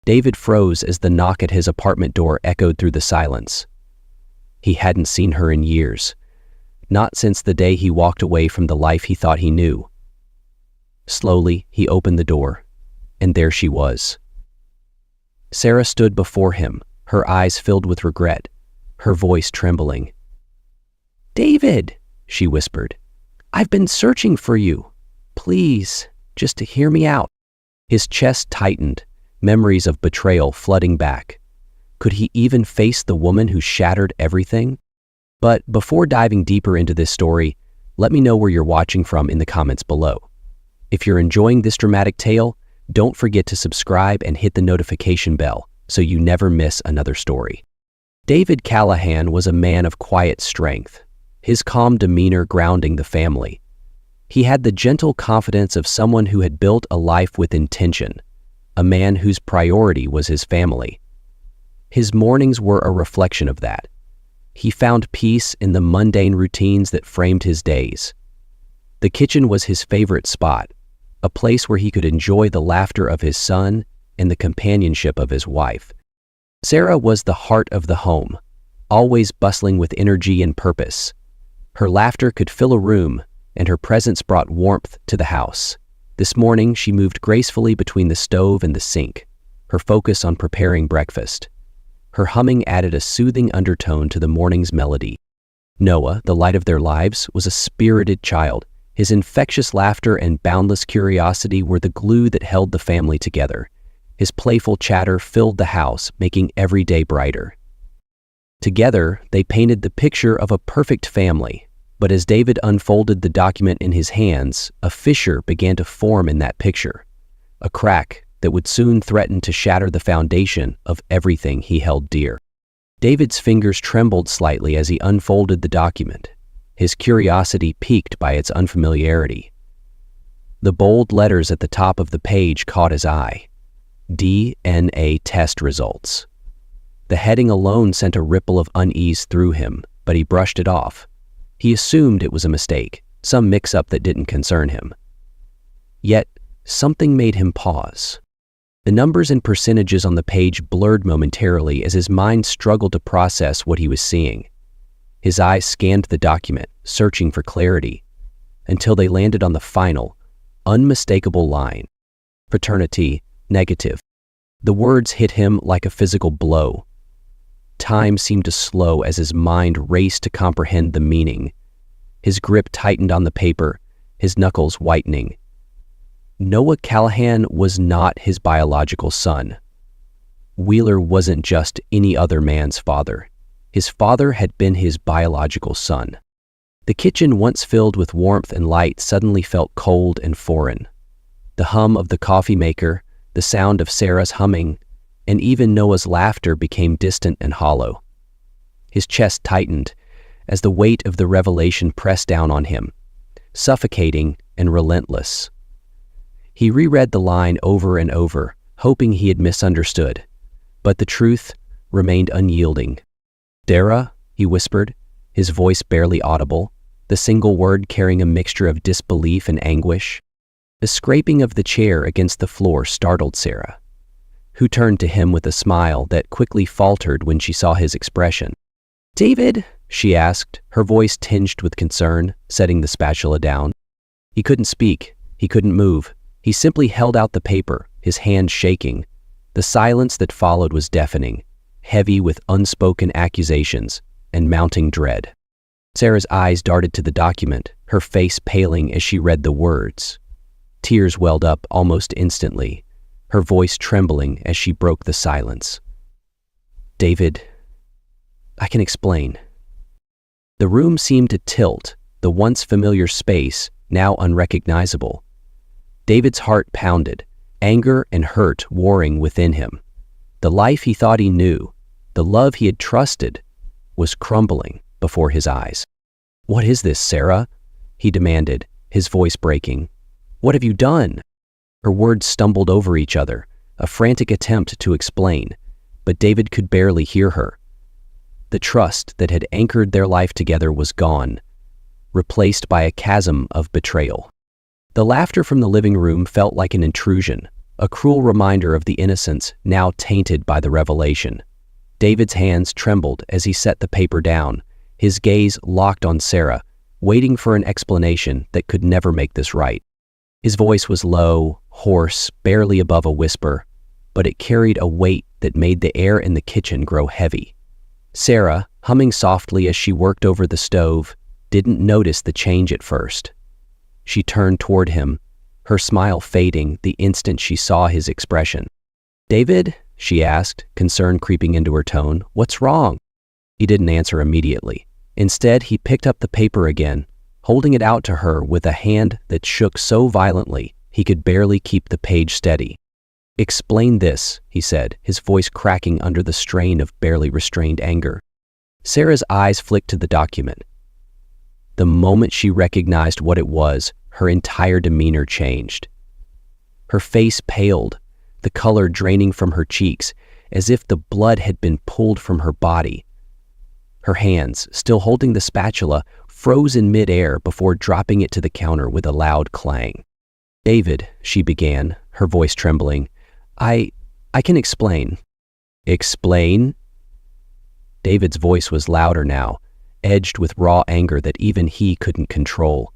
David froze as the knock at his apartment door echoed through the silence. He hadn't seen her in years, not since the day he walked away from the life he thought he knew. Slowly, he opened the door, and there she was. Sarah stood before him, her eyes filled with regret, her voice trembling. "David," she whispered, "I've been searching for you. Please, just to hear me out." His chest tightened, memories of betrayal flooding back. Could he even face the woman who shattered everything? But before diving deeper into this story, let me know where you're watching from in the comments below. If you're enjoying this dramatic tale, don't forget to subscribe and hit the notification bell so you never miss another story. David Callahan was a man of quiet strength, his calm demeanor grounding the family. He had the gentle confidence of someone who had built a life with intention, a man whose priority was his family. His mornings were a reflection of that. He found peace in the mundane routines that framed his days. The kitchen was his favorite spot, a place where he could enjoy the laughter of his son and the companionship of his wife. Sarah was the heart of the home, always bustling with energy and purpose. Her laughter could fill a room, and her presence brought warmth to the house. This morning, she moved gracefully between the stove and the sink, her focus on preparing breakfast. Her humming added a soothing undertone to the morning's melody. Noah, the light of their lives, was a spirited child. His infectious laughter and boundless curiosity were the glue that held the family together. His playful chatter filled the house, making every day brighter. Together, they painted the picture of a perfect family. But as David unfolded the document in his hands, a fissure began to form in that picture, a crack that would soon threaten to shatter the foundation of everything he held dear. David's fingers trembled slightly as he unfolded the document, his curiosity piqued by its unfamiliarity. The bold letters at the top of the page caught his eye. DNA test results. The heading alone sent a ripple of unease through him, but he brushed it off. He assumed it was a mistake, some mix-up that didn't concern him. Yet, something made him pause. The numbers and percentages on the page blurred momentarily as his mind struggled to process what he was seeing. His eyes scanned the document, searching for clarity, until they landed on the final, unmistakable line. Paternity, negative. The words hit him like a physical blow. Time seemed to slow as his mind raced to comprehend the meaning. His grip tightened on the paper, his knuckles whitening. Noah Callahan was not his biological son. Wheeler wasn't just any other man's father. His father had been his biological son. The kitchen, once filled with warmth and light, suddenly felt cold and foreign. The hum of the coffee maker, the sound of Sarah's humming, and even Noah's laughter became distant and hollow. His chest tightened as the weight of the revelation pressed down on him, suffocating and relentless. He reread the line over and over, hoping he had misunderstood, but the truth remained unyielding. "Dara," he whispered, his voice barely audible, the single word carrying a mixture of disbelief and anguish. The scraping of the chair against the floor startled Sarah, who turned to him with a smile that quickly faltered when she saw his expression. "David?" she asked, her voice tinged with concern, setting the spatula down. He couldn't speak, he couldn't move. He simply held out the paper, his hand shaking. The silence that followed was deafening, heavy with unspoken accusations and mounting dread. Sarah's eyes darted to the document, her face paling as she read the words. Tears welled up almost instantly, her voice trembling as she broke the silence. "David, I can explain." The room seemed to tilt, the once familiar space now unrecognizable. David's heart pounded, anger and hurt warring within him. The life he thought he knew, the love he had trusted, was crumbling before his eyes. "What is this, Sarah?" he demanded, his voice breaking. "What have you done?" Her words stumbled over each other, a frantic attempt to explain, but David could barely hear her. The trust that had anchored their life together was gone, replaced by a chasm of betrayal. The laughter from the living room felt like an intrusion, a cruel reminder of the innocence now tainted by the revelation. David's hands trembled as he set the paper down, his gaze locked on Sarah, waiting for an explanation that could never make this right. His voice was low, hoarse, barely above a whisper, but it carried a weight that made the air in the kitchen grow heavy. Sarah, humming softly as she worked over the stove, didn't notice the change at first. She turned toward him, her smile fading the instant she saw his expression. "David?" she asked, concern creeping into her tone. "What's wrong?" He didn't answer immediately. Instead, he picked up the paper again, holding it out to her with a hand that shook so violently he could barely keep the page steady. "Explain this," he said, his voice cracking under the strain of barely restrained anger. Sarah's eyes flicked to the document. The moment she recognized what it was, her entire demeanor changed. Her face paled, the color draining from her cheeks, as if the blood had been pulled from her body. Her hands, still holding the spatula, froze in midair before dropping it to the counter with a loud clang. "David," she began, her voice trembling, I can explain." "Explain?" David's voice was louder now, edged with raw anger that even he couldn't control.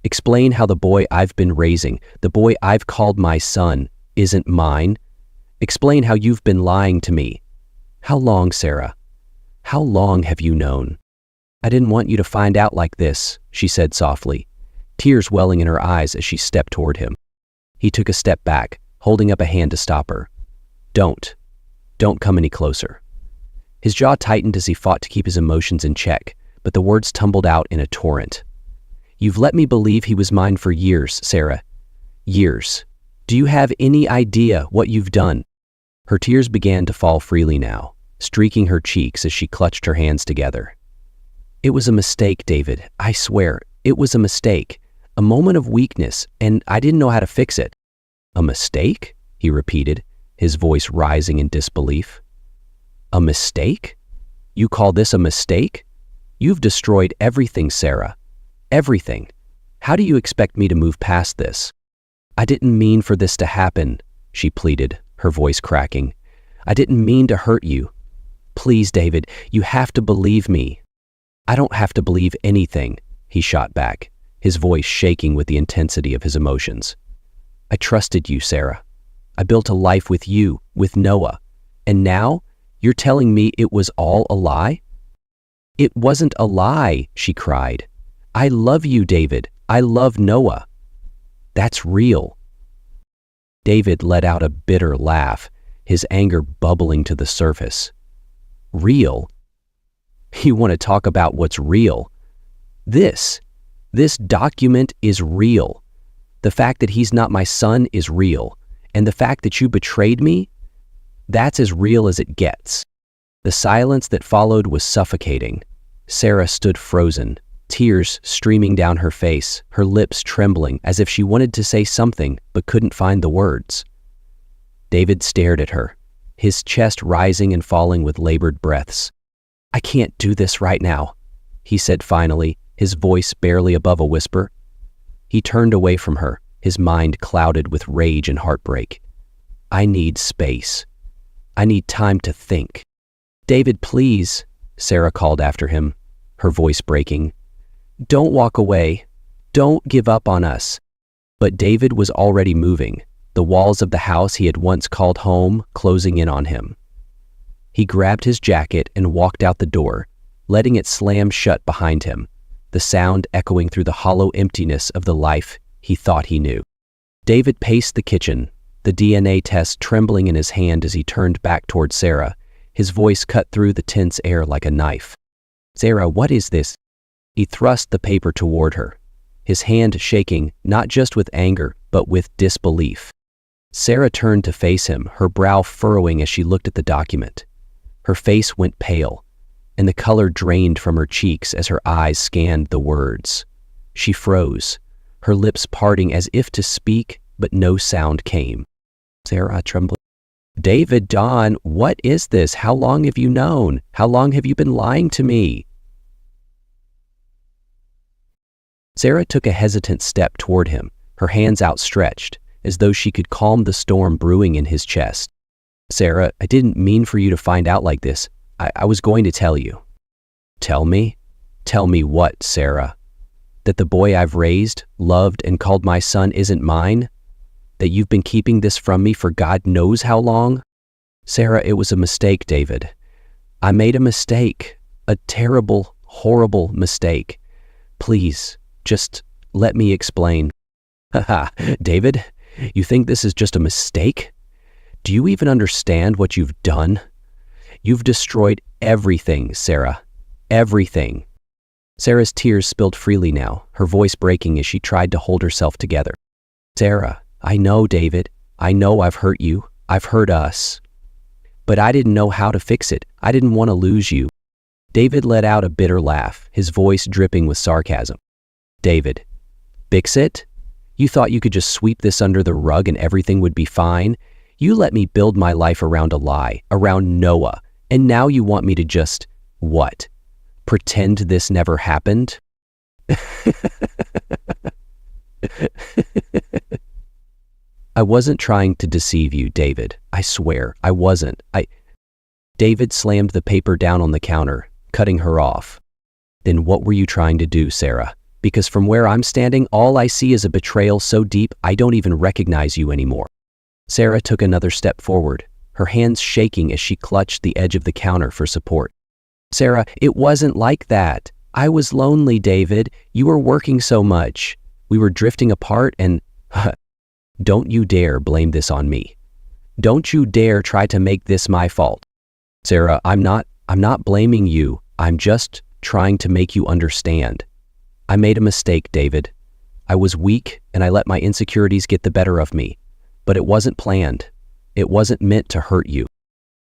"Explain how the boy I've been raising, the boy I've called my son, isn't mine. Explain how you've been lying to me. How long, Sarah? How long have you known?" "I didn't want you to find out like this," she said softly, tears welling in her eyes as she stepped toward him. He took a step back, holding up a hand to stop her. Don't come any closer." His jaw tightened as he fought to keep his emotions in check, but the words tumbled out in a torrent. "You've let me believe he was mine for years, Sarah. Years. Do you have any idea what you've done?" Her tears began to fall freely now, streaking her cheeks as she clutched her hands together. "It was a mistake, David. I swear, it was a mistake. A moment of weakness, and I didn't know how to fix it." "A mistake?" he repeated, his voice rising in disbelief. "A mistake? You call this a mistake? You've destroyed everything, Sarah. Everything. How do you expect me to move past this?" "I didn't mean for this to happen," she pleaded, her voice cracking. "I didn't mean to hurt you. Please, David, you have to believe me." "I don't have to believe anything," he shot back, his voice shaking with the intensity of his emotions. "I trusted you, Sarah. I built a life with you, with Noah. And now, you're telling me it was all a lie?" "It wasn't a lie," she cried. "I love you, David. I love Noah. That's real." David let out a bitter laugh, his anger bubbling to the surface. "Real? You want to talk about what's real? This document is real. The fact that he's not my son is real, and the fact that you betrayed me, that's as real as it gets." The silence that followed was suffocating. Sarah stood frozen, tears streaming down her face, her lips trembling as if she wanted to say something but couldn't find the words. David stared at her, his chest rising and falling with labored breaths. "I can't do this right now," he said finally, his voice barely above a whisper. He turned away from her, his mind clouded with rage and heartbreak. "I need space. I need time to think." "David, please," Sarah called after him, her voice breaking. "Don't walk away. Don't give up on us." But David was already moving, the walls of the house he had once called home closing in on him. He grabbed his jacket and walked out the door, letting it slam shut behind him, the sound echoing through the hollow emptiness of the life he thought he knew. David paced the kitchen, the DNA test trembling in his hand as he turned back toward Sarah, his voice cut through the tense air like a knife. "Sarah, what is this?" He thrust the paper toward her, his hand shaking not just with anger, but with disbelief. Sarah turned to face him, her brow furrowing as she looked at the document. Her face went pale, and the color drained from her cheeks as her eyes scanned the words. She froze, her lips parting as if to speak, but no sound came. Sarah trembled. "David, Dawn, what is this? How long have you known? How long have you been lying to me?" Sarah took a hesitant step toward him, her hands outstretched, as though she could calm the storm brewing in his chest. "Sarah, I didn't mean for you to find out like this. I was going to tell you." "Tell me? Tell me what, Sarah? That the boy I've raised, loved, and called my son isn't mine? That you've been keeping this from me for God knows how long?" "Sarah, it was a mistake, David. I made a mistake. A terrible, horrible mistake. Please, just let me explain." "Haha, David, you think this is just a mistake? Do you even understand what you've done? You've destroyed everything, Sarah. Everything." Sarah's tears spilled freely now, her voice breaking as she tried to hold herself together. "Sarah, I know, David. I know I've hurt you. I've hurt us. But I didn't know how to fix it. I didn't want to lose you." David let out a bitter laugh, his voice dripping with sarcasm. "David, fix it? You thought you could just sweep this under the rug and everything would be fine? You let me build my life around a lie, around Noah, and now you want me to just, what? Pretend this never happened?" "I wasn't trying to deceive you, David. I swear, I wasn't. David slammed the paper down on the counter, cutting her off. "Then what were you trying to do, Sarah? Because from where I'm standing, all I see is a betrayal so deep I don't even recognize you anymore." Sarah took another step forward, her hands shaking as she clutched the edge of the counter for support. "Sarah, it wasn't like that. I was lonely, David. You were working so much. We were drifting apart and don't you dare blame this on me. Don't you dare try to make this my fault. Sarah, I'm not blaming you. I'm just trying to make you understand. I made a mistake, David. I was weak and I let my insecurities get the better of me. But it wasn't planned. It wasn't meant to hurt you."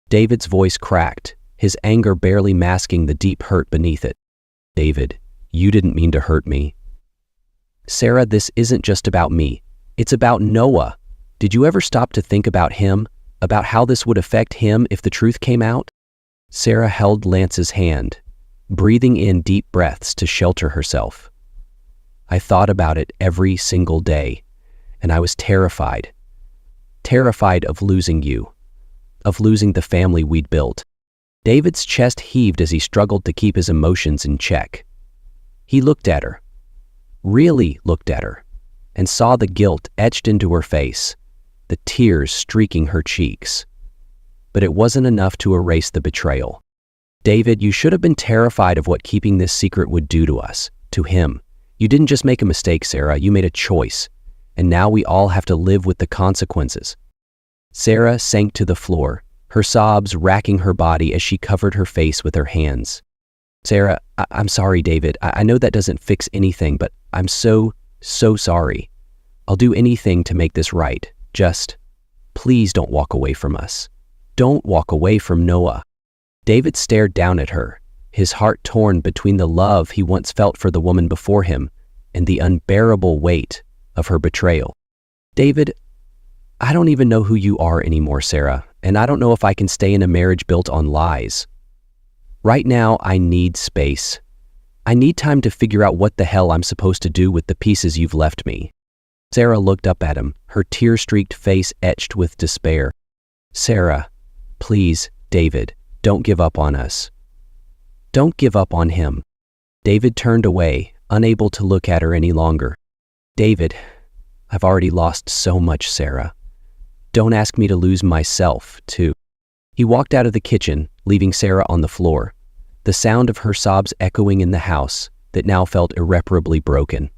David's voice cracked, his anger barely masking the deep hurt beneath it. "David, you didn't mean to hurt me." "Sarah, this isn't just about me. It's about Noah. Did you ever stop to think about him? About how this would affect him if the truth came out?" Sarah held Lance's hand, breathing in deep breaths to shelter herself. "I thought about it every single day, and I was terrified. Terrified of losing you, of losing the family we'd built." David's chest heaved as he struggled to keep his emotions in check. He looked at her, really looked at her, and saw the guilt etched into her face, the tears streaking her cheeks. But it wasn't enough to erase the betrayal. "David, you should have been terrified of what keeping this secret would do to us, to him. You didn't just make a mistake, Sarah, you made a choice. And now we all have to live with the consequences." Sarah sank to the floor, her sobs racking her body as she covered her face with her hands. "Sarah, I'm sorry, David. I know that doesn't fix anything, but I'm so sorry. I'll do anything to make this right. Just, please don't walk away from us. Don't walk away from Noah." David stared down at her, his heart torn between the love he once felt for the woman before him and the unbearable weight of her betrayal. "David, I don't even know who you are anymore, Sarah, and I don't know if I can stay in a marriage built on lies. Right now, I need space. I need time to figure out what the hell I'm supposed to do with the pieces you've left me." Sarah looked up at him, her tear-streaked face etched with despair. "Sarah, please, David, don't give up on us. Don't give up on him." David turned away, unable to look at her any longer. "David, I've already lost so much, Sarah. Don't ask me to lose myself, too." He walked out of the kitchen, leaving Sarah on the floor, the sound of her sobs echoing in the house that now felt irreparably broken.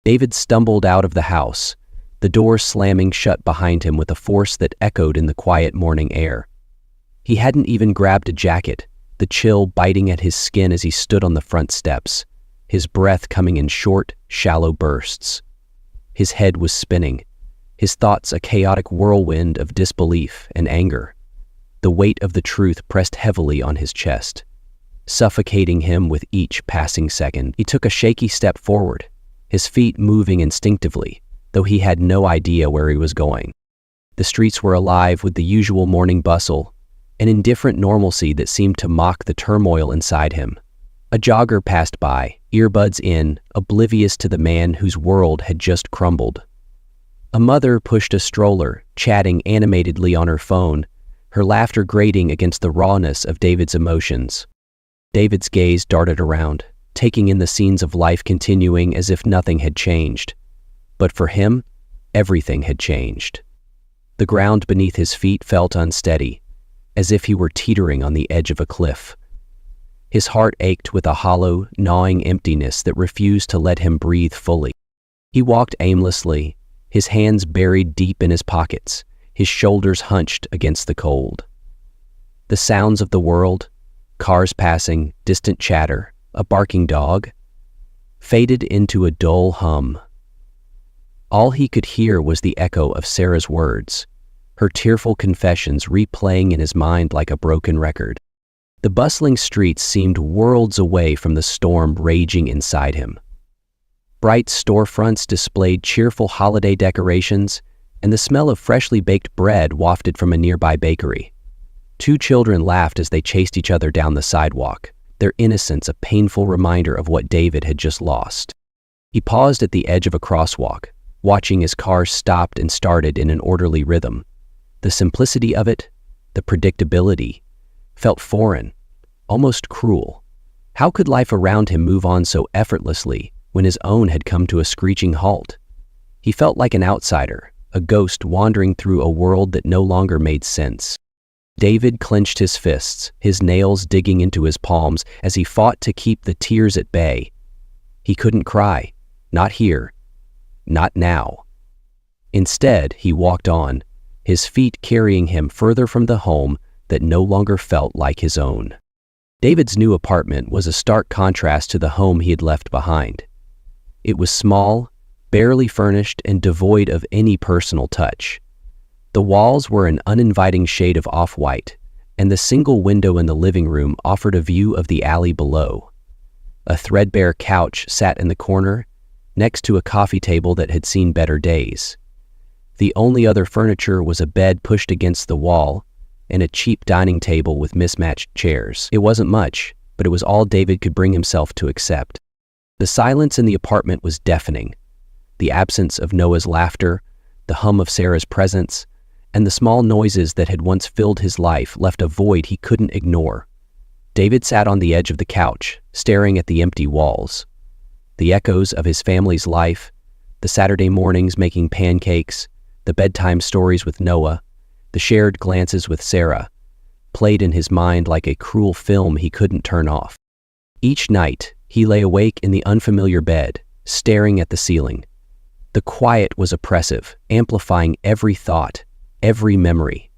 David stumbled out of the house, the door slamming shut behind him with a force that echoed in the quiet morning air. He hadn't even grabbed a jacket, the chill biting at his skin as he stood on the front steps, his breath coming in short, shallow bursts. His head was spinning, his thoughts a chaotic whirlwind of disbelief and anger. The weight of the truth pressed heavily on his chest, suffocating him with each passing second. He took a shaky step forward, his feet moving instinctively, though he had no idea where he was going. The streets were alive with the usual morning bustle, an indifferent normalcy that seemed to mock the turmoil inside him. A jogger passed by, earbuds in, oblivious to the man whose world had just crumbled. A mother pushed a stroller, chatting animatedly on her phone, her laughter grating against the rawness of David's emotions. David's gaze darted around, taking in the scenes of life continuing as if nothing had changed. But for him, everything had changed. The ground beneath his feet felt unsteady, as if he were teetering on the edge of a cliff. His heart ached with a hollow, gnawing emptiness that refused to let him breathe fully. He walked aimlessly, his hands buried deep in his pockets, his shoulders hunched against the cold. The sounds of the world, cars passing, distant chatter, a barking dog, faded into a dull hum. All he could hear was the echo of Sarah's words, her tearful confessions replaying in his mind like a broken record. The bustling streets seemed worlds away from the storm raging inside him. Bright storefronts displayed cheerful holiday decorations, and the smell of freshly baked bread wafted from a nearby bakery. Two children laughed as they chased each other down the sidewalk, their innocence a painful reminder of what David had just lost. He paused at the edge of a crosswalk, watching as cars stopped and started in an orderly rhythm. The simplicity of it, the predictability, felt foreign, almost cruel. How could life around him move on so effortlessly when his own had come to a screeching halt? He felt like an outsider, a ghost wandering through a world that no longer made sense. David clenched his fists, his nails digging into his palms as he fought to keep the tears at bay. He couldn't cry, not here, not now. Instead, he walked on, his feet carrying him further from the home that no longer felt like his own. David's new apartment was a stark contrast to the home he had left behind. It was small, barely furnished, and devoid of any personal touch. The walls were an uninviting shade of off-white, and the single window in the living room offered a view of the alley below. A threadbare couch sat in the corner, next to a coffee table that had seen better days. The only other furniture was a bed pushed against the wall and a cheap dining table with mismatched chairs. It wasn't much, but it was all David could bring himself to accept. The silence in the apartment was deafening. The absence of Noah's laughter, the hum of Sarah's presence, and the small noises that had once filled his life left a void he couldn't ignore. David sat on the edge of the couch, staring at the empty walls. The echoes of his family's life, the Saturday mornings making pancakes, the bedtime stories with Noah, the shared glances with Sarah, played in his mind like a cruel film he couldn't turn off. Each night, he lay awake in the unfamiliar bed, staring at the ceiling. The quiet was oppressive, amplifying every thought, every memory.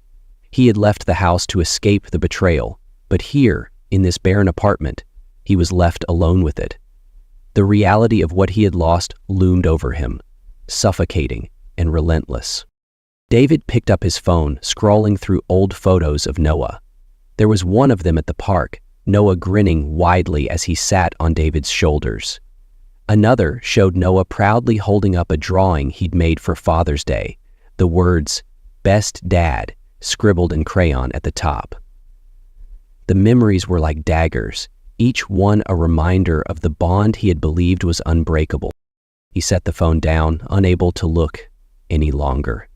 He had left the house to escape the betrayal, but here, in this barren apartment, he was left alone with it. The reality of what he had lost loomed over him, suffocating and relentless. David picked up his phone, scrolling through old photos of Noah. There was one of them at the park, Noah grinning widely as he sat on David's shoulders. Another showed Noah proudly holding up a drawing he'd made for Father's Day, the words, "Best Dad," scribbled in crayon at the top. The memories were like daggers, each one a reminder of the bond he had believed was unbreakable. He set the phone down, unable to look any longer.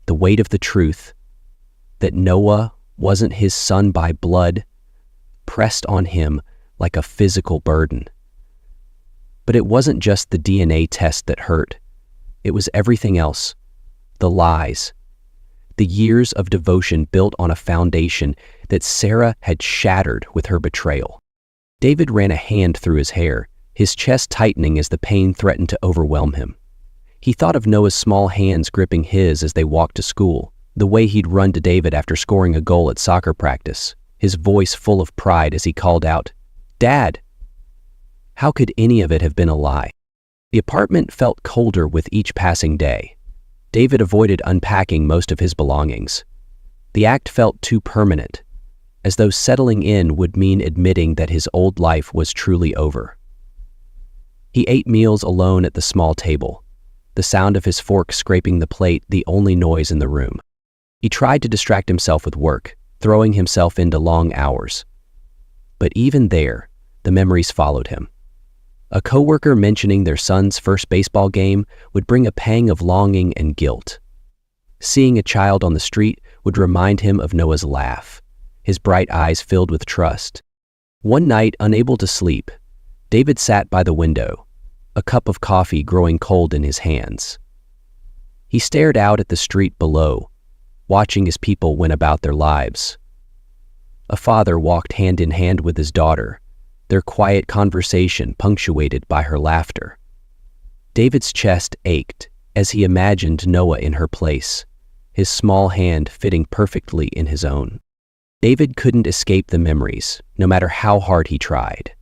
The weight of the truth, that Noah wasn't his son by blood, pressed on him like a physical burden. But it wasn't just the DNA test that hurt. It was everything else. The lies. The years of devotion built on a foundation that Sarah had shattered with her betrayal. David ran a hand through his hair, his chest tightening as the pain threatened to overwhelm him. He thought of Noah's small hands gripping his as they walked to school, the way he'd run to David after scoring a goal at soccer practice, his voice full of pride as he called out, "Dad!" How could any of it have been a lie? The apartment felt colder with each passing day. David avoided unpacking most of his belongings. The act felt too permanent, as though settling in would mean admitting that his old life was truly over. He ate meals alone at the small table, the sound of his fork scraping the plate the only noise in the room. He tried to distract himself with work, throwing himself into long hours. But even there, the memories followed him. A coworker mentioning their son's first baseball game would bring a pang of longing and guilt. Seeing a child on the street would remind him of Noah's laugh, his bright eyes filled with trust. One night, unable to sleep, David sat by the window, a cup of coffee growing cold in his hands. He stared out at the street below, watching as people went about their lives. A father walked hand in hand with his daughter, their quiet conversation punctuated by her laughter. David's chest ached as he imagined Noah in her place, his small hand fitting perfectly in his own. David couldn't escape the memories, no matter how hard he tried.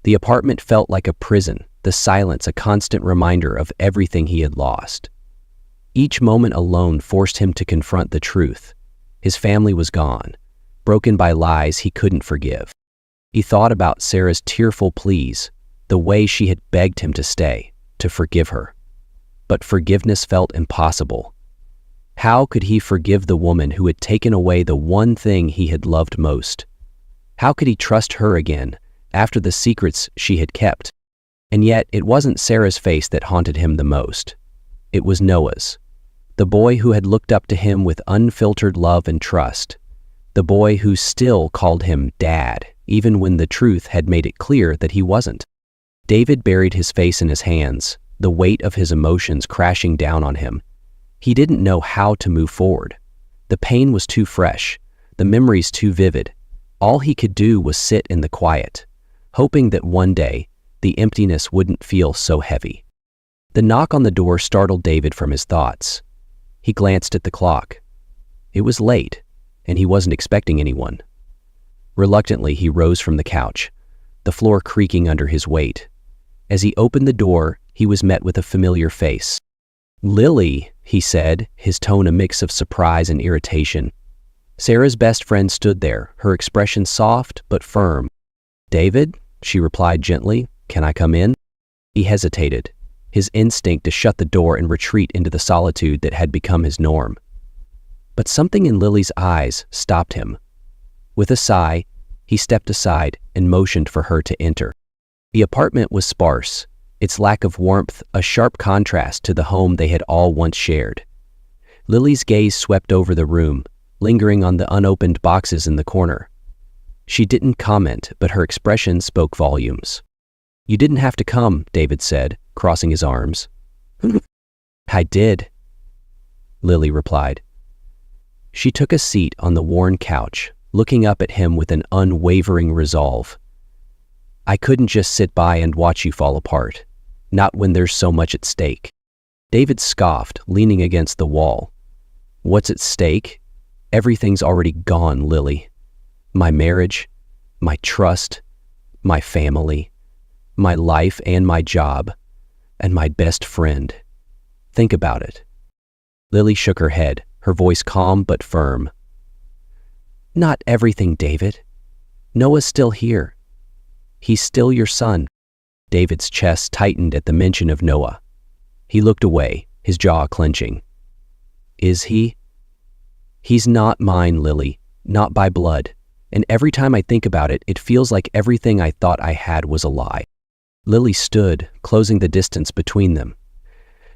The apartment felt like a prison, the silence a constant reminder of everything he had lost. Each moment alone forced him to confront the truth. His family was gone, broken by lies he couldn't forgive. He thought about Sarah's tearful pleas, the way she had begged him to stay, to forgive her. But forgiveness felt impossible. How could he forgive the woman who had taken away the one thing he had loved most? How could he trust her again after the secrets she had kept? And yet, it wasn't Sarah's face that haunted him the most. It was Noah's, the boy who had looked up to him with unfiltered love and trust, the boy who still called him Dad, even when the truth had made it clear that he wasn't. David buried his face in his hands, the weight of his emotions crashing down on him. He didn't know how to move forward. The pain was too fresh, the memories too vivid. All he could do was sit in the quiet, hoping that one day the emptiness wouldn't feel so heavy. The knock on the door startled David from his thoughts. He glanced at the clock. It was late, and he wasn't expecting anyone. Reluctantly, he rose from the couch, the floor creaking under his weight. As he opened the door, he was met with a familiar face. "Lily," he said, his tone a mix of surprise and irritation. Sarah's best friend stood there, her expression soft but firm. "David," she replied gently, "can I come in?" He hesitated, his instinct to shut the door and retreat into the solitude that had become his norm. But something in Lily's eyes stopped him. With a sigh, he stepped aside and motioned for her to enter. The apartment was sparse, its lack of warmth a sharp contrast to the home they had all once shared. Lily's gaze swept over the room, lingering on the unopened boxes in the corner. She didn't comment, but her expression spoke volumes. "You didn't have to come," David said, crossing his arms. "I did," Lily replied. She took a seat on the worn couch, looking up at him with an unwavering resolve. "I couldn't just sit by and watch you fall apart, not when there's so much at stake." David scoffed, leaning against the wall. "What's at stake? Everything's already gone, Lily. My marriage, my trust, my family, my life and my job, and my best friend. Think about it." Lily shook her head, her voice calm but firm. "Not everything, David. Noah's still here. He's still your son." David's chest tightened at the mention of Noah. He looked away, his jaw clenching. "Is he?" "He's not mine, Lily, not by blood. And every time I think about it, it feels like everything I thought I had was a lie." Lily stood, closing the distance between them.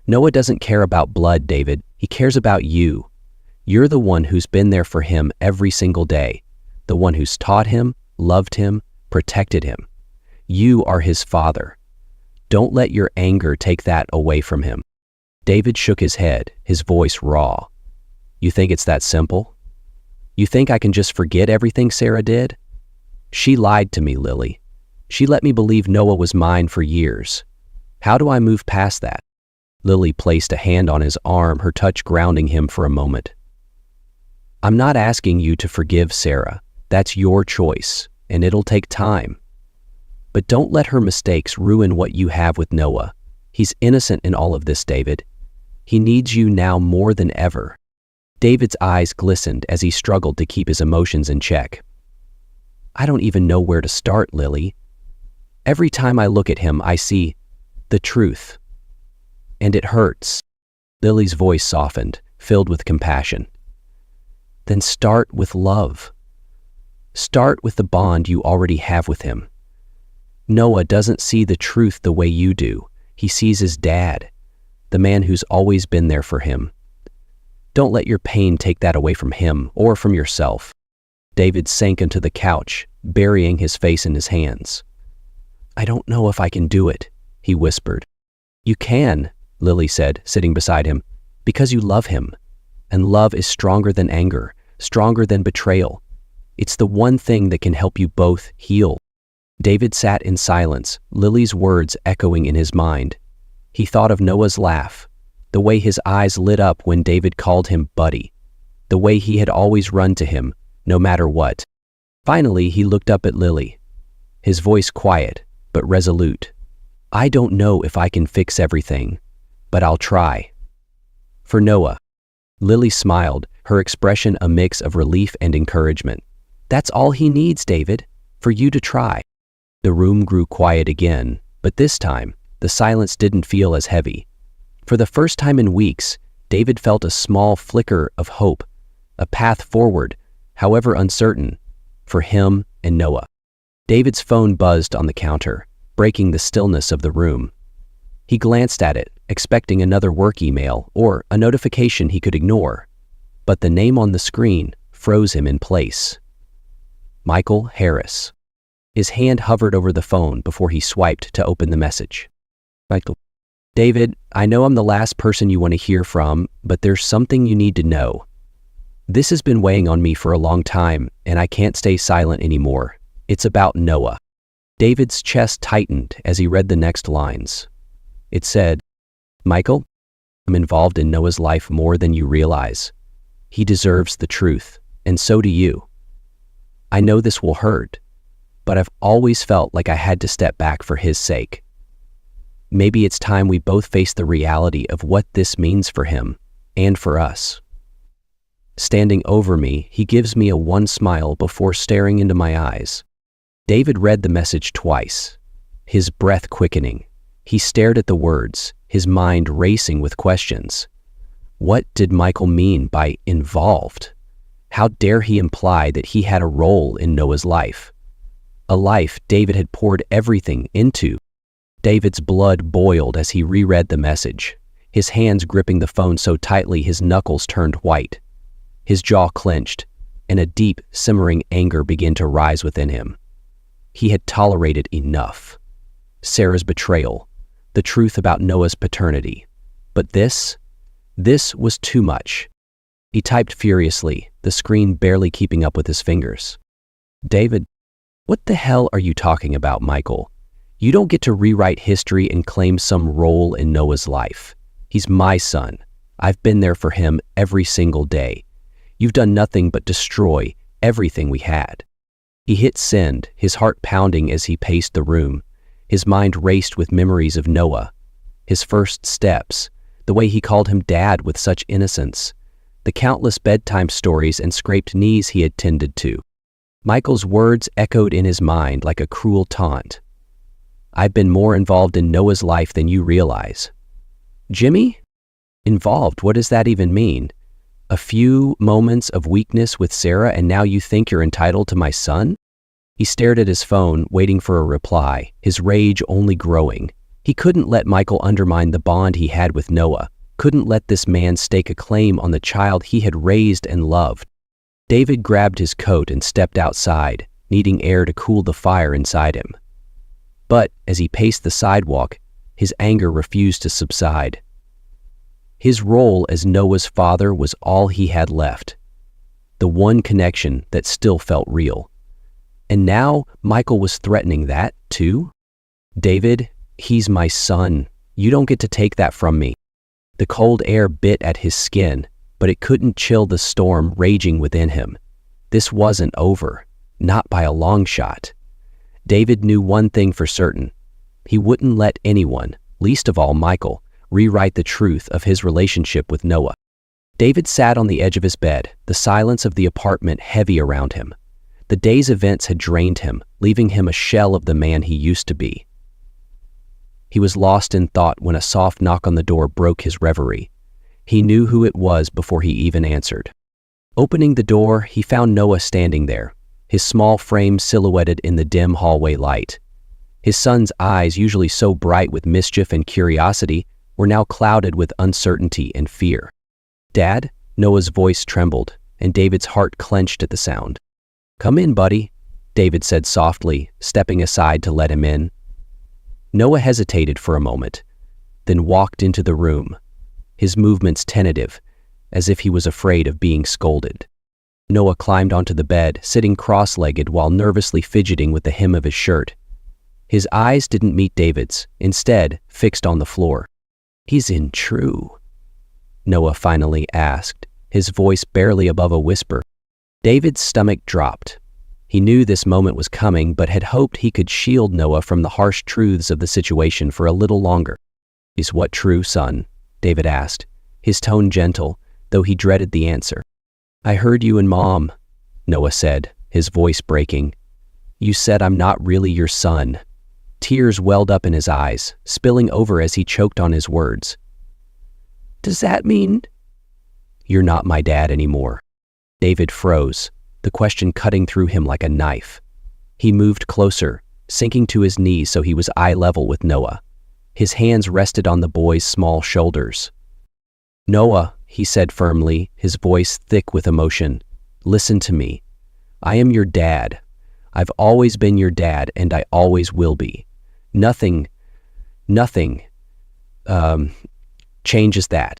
"Noah doesn't care about blood, David. He cares about you. You're the one who's been there for him every single day, the one who's taught him, loved him, protected him. You are his father. Don't let your anger take that away from him." David shook his head, his voice raw. "You think it's that simple? You think I can just forget everything Sarah did? She lied to me, Lily. She let me believe Noah was mine for years. How do I move past that?" Lily placed a hand on his arm, her touch grounding him for a moment. "I'm not asking you to forgive Sarah. That's your choice, and it'll take time. But don't let her mistakes ruin what you have with Noah. He's innocent in all of this, David. He needs you now more than ever." David's eyes glistened as he struggled to keep his emotions in check. "I don't even know where to start, Lily. Every time I look at him, I see the truth. And it hurts." Lily's voice softened, filled with compassion. "Then start with love. Start with the bond you already have with him. Noah doesn't see the truth the way you do. He sees his dad, the man who's always been there for him. Don't let your pain take that away from him or from yourself. David sank into the couch, burying his face in his hands. I don't know if I can do it, he whispered. You can, Lily said, sitting beside him, because you love him. And love is stronger than anger, stronger than betrayal. It's the one thing that can help you both heal. David sat in silence, Lily's words echoing in his mind. He thought of Noah's laugh, the way his eyes lit up when David called him buddy, the way he had always run to him, no matter what. Finally, he looked up at Lily, his voice quiet but resolute. I don't know if I can fix everything, but I'll try. For Noah. Lily smiled, her expression a mix of relief and encouragement. That's all he needs, David, for you to try. The room grew quiet again, but this time, the silence didn't feel as heavy. For the first time in weeks, David felt a small flicker of hope, a path forward, however uncertain, for him and Noah. David's phone buzzed on the counter, breaking the stillness of the room. He glanced at it, expecting another work email or a notification he could ignore, but the name on the screen froze him in place. Michael Harris. His hand hovered over the phone before he swiped to open the message. Michael. David, I know I'm the last person you want to hear from, but there's something you need to know. This has been weighing on me for a long time, and I can't stay silent anymore. It's about Noah. David's chest tightened as he read the next lines. It said, Michael, I'm involved in Noah's life more than you realize. He deserves the truth, and so do you. I know this will hurt, but I've always felt like I had to step back for his sake. Maybe it's time we both face the reality of what this means for him and for us. Standing over me, he gives me a one smile before staring into my eyes. David read the message twice, his breath quickening. He stared at the words, his mind racing with questions. What did Michael mean by involved? How dare he imply that he had a role in Noah's life? A life David had poured everything into. David's blood boiled as he reread the message, his hands gripping the phone so tightly his knuckles turned white. His jaw clenched, and a deep, simmering anger began to rise within him. He had tolerated enough. Sarah's betrayal, the truth about Noah's paternity. But this was too much. He typed furiously, the screen barely keeping up with his fingers. David, what the hell are you talking about, Michael? You don't get to rewrite history and claim some role in Noah's life. He's my son. I've been there for him every single day. You've done nothing but destroy everything we had. He hit send, his heart pounding as he paced the room. His mind raced with memories of Noah, his first steps, the way he called him dad with such innocence, the countless bedtime stories and scraped knees he had tended to. Michael's words echoed in his mind like a cruel taunt. I've been more involved in Noah's life than you realize. Jimmy? Involved, what does that even mean? A few moments of weakness with Sarah and now you think you're entitled to my son? He stared at his phone, waiting for a reply, his rage only growing. He couldn't let Michael undermine the bond he had with Noah, couldn't let this man stake a claim on the child he had raised and loved. David grabbed his coat and stepped outside, needing air to cool the fire inside him. But as he paced the sidewalk, his anger refused to subside. His role as Noah's father was all he had left, the one connection that still felt real. And now Michael was threatening that, too? David, he's my son. You don't get to take that from me. The cold air bit at his skin, but it couldn't chill the storm raging within him. This wasn't over, not by a long shot. David knew one thing for certain. He wouldn't let anyone, least of all Michael, rewrite the truth of his relationship with Noah. David sat on the edge of his bed, the silence of the apartment heavy around him. The day's events had drained him, leaving him a shell of the man he used to be. He was lost in thought when a soft knock on the door broke his reverie. He knew who it was before he even answered. Opening the door, he found Noah standing there, his small frame silhouetted in the dim hallway light. His son's eyes, usually so bright with mischief and curiosity, were now clouded with uncertainty and fear. "Dad?" Noah's voice trembled, and David's heart clenched at the sound. "Come in, buddy," David said softly, stepping aside to let him in. Noah hesitated for a moment, then walked into the room, his movements tentative, as if he was afraid of being scolded. Noah climbed onto the bed, sitting cross-legged while nervously fidgeting with the hem of his shirt. His eyes didn't meet David's, instead fixed on the floor. "He's in true?" Noah finally asked, his voice barely above a whisper. David's stomach dropped. He knew this moment was coming, but had hoped he could shield Noah from the harsh truths of the situation for a little longer. "Is what true, son?" David asked, his tone gentle, though he dreaded the answer. "I heard you and Mom," Noah said, his voice breaking. "You said I'm not really your son." Tears welled up in his eyes, spilling over as he choked on his words. "Does that mean—" "You're not my dad anymore." David froze, the question cutting through him like a knife. He moved closer, sinking to his knees so he was eye level with Noah. His hands rested on the boy's small shoulders. "Noah," he said firmly, his voice thick with emotion, "listen to me. I am your dad. I've always been your dad, and I always will be. Nothing changes that."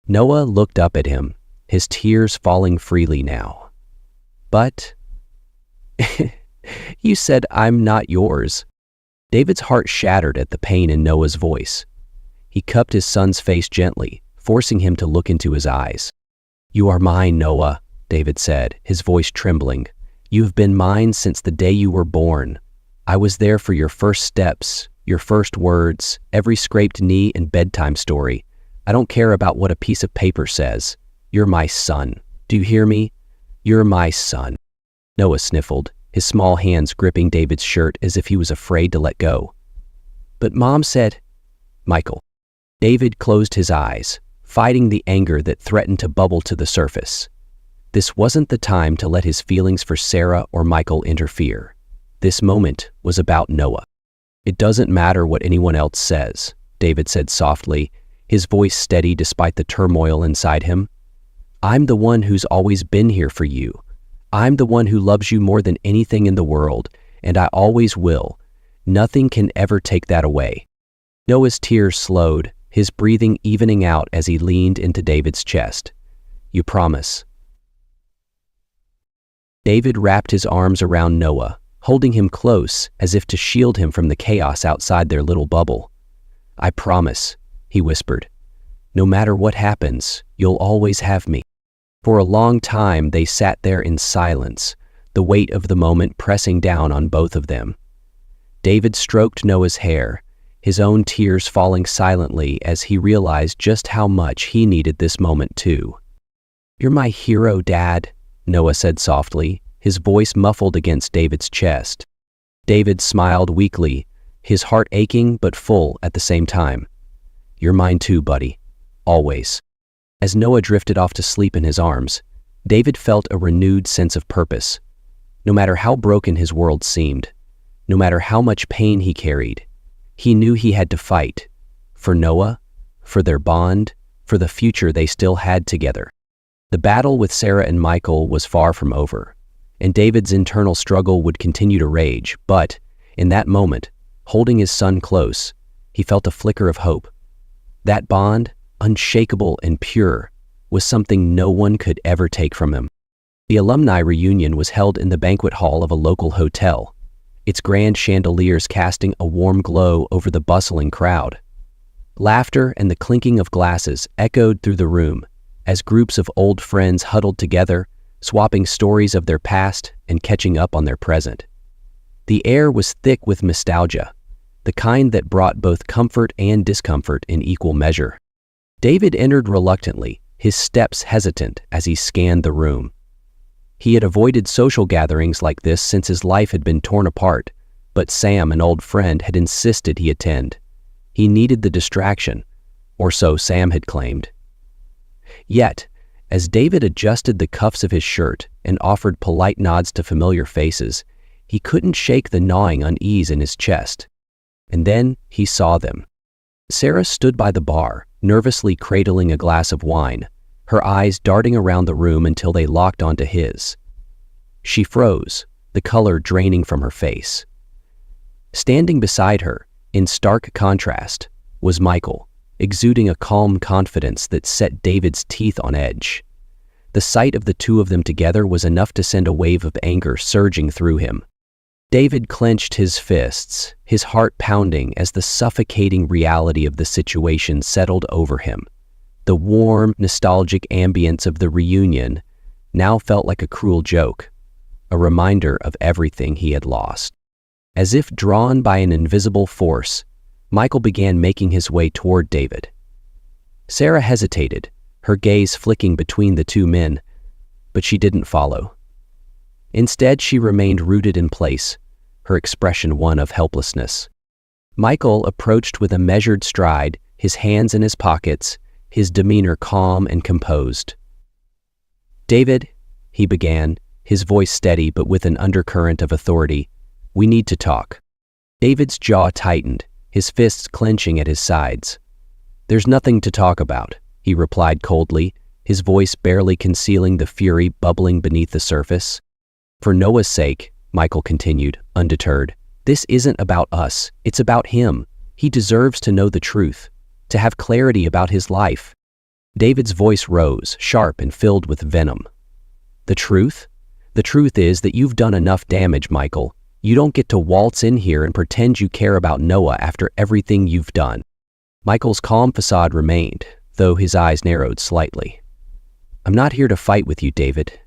Noah looked up at him, his tears falling freely now. "But you said I'm not yours." David's heart shattered at the pain in Noah's voice. He cupped his son's face gently, forcing him to look into his eyes. "You are mine, Noah," David said, his voice trembling. "You have been mine since the day you were born. I was there for your first steps, your first words, every scraped knee and bedtime story. I don't care about what a piece of paper says. You're my son. Do you hear me? You're my son." Noah sniffled, his small hands gripping David's shirt as if he was afraid to let go. "But Mom said—" "Michael." David closed his eyes, fighting the anger that threatened to bubble to the surface. This wasn't the time to let his feelings for Sarah or Michael interfere. This moment was about Noah. "It doesn't matter what anyone else says," David said softly, his voice steady despite the turmoil inside him. "I'm the one who's always been here for you. I'm the one who loves you more than anything in the world, and I always will. Nothing can ever take that away." Noah's tears slowed, his breathing evening out as he leaned into David's chest. "You promise?" David wrapped his arms around Noah, holding him close as if to shield him from the chaos outside their little bubble. "I promise," he whispered. "No matter what happens, you'll always have me." For a long time they sat there in silence, the weight of the moment pressing down on both of them. David stroked Noah's hair, his own tears falling silently as he realized just how much he needed this moment too. "You're my hero, Dad," Noah said softly, his voice muffled against David's chest. David smiled weakly, his heart aching but full at the same time. "You're mine too, buddy. Always." As Noah drifted off to sleep in his arms, David felt a renewed sense of purpose. No matter how broken his world seemed, no matter how much pain he carried, he knew he had to fight. For Noah, for their bond, for the future they still had together. The battle with Sarah and Michael was far from over, and David's internal struggle would continue to rage, but, in that moment, holding his son close, he felt a flicker of hope. That bond, unshakable and pure, was something no one could ever take from him. The alumni reunion was held in the banquet hall of a local hotel, its grand chandeliers casting a warm glow over the bustling crowd. Laughter and the clinking of glasses echoed through the room as groups of old friends huddled together, swapping stories of their past and catching up on their present. The air was thick with nostalgia, the kind that brought both comfort and discomfort in equal measure. David entered reluctantly, his steps hesitant as he scanned the room. He had avoided social gatherings like this since his life had been torn apart, but Sam, an old friend, had insisted he attend. He needed the distraction, or so Sam had claimed. Yet, as David adjusted the cuffs of his shirt and offered polite nods to familiar faces, he couldn't shake the gnawing unease in his chest. And then he saw them. Sarah stood by the bar, nervously cradling a glass of wine, her eyes darting around the room until they locked onto his. She froze, the color draining from her face. Standing beside her, in stark contrast, was Michael, exuding a calm confidence that set David's teeth on edge. The sight of the two of them together was enough to send a wave of anger surging through him. David clenched his fists, his heart pounding as the suffocating reality of the situation settled over him. The warm, nostalgic ambience of the reunion now felt like a cruel joke, a reminder of everything he had lost. As if drawn by an invisible force, Michael began making his way toward David. Sarah hesitated, her gaze flicking between the two men, but she didn't follow. Instead, she remained rooted in place, her expression one of helplessness. Michael approached with a measured stride, his hands in his pockets, his demeanor calm and composed. "David," he began, his voice steady but with an undercurrent of authority, "we need to talk." David's jaw tightened, his fists clenching at his sides. "There's nothing to talk about," he replied coldly, his voice barely concealing the fury bubbling beneath the surface. "For Noah's sake," Michael continued, undeterred, "this isn't about us, it's about him. He deserves to know the truth, to have clarity about his life." David's voice rose, sharp and filled with venom. "The truth? The truth is that you've done enough damage, Michael. You don't get to waltz in here and pretend you care about Noah after everything you've done." Michael's calm facade remained, though his eyes narrowed slightly. "I'm not here to fight with you, David.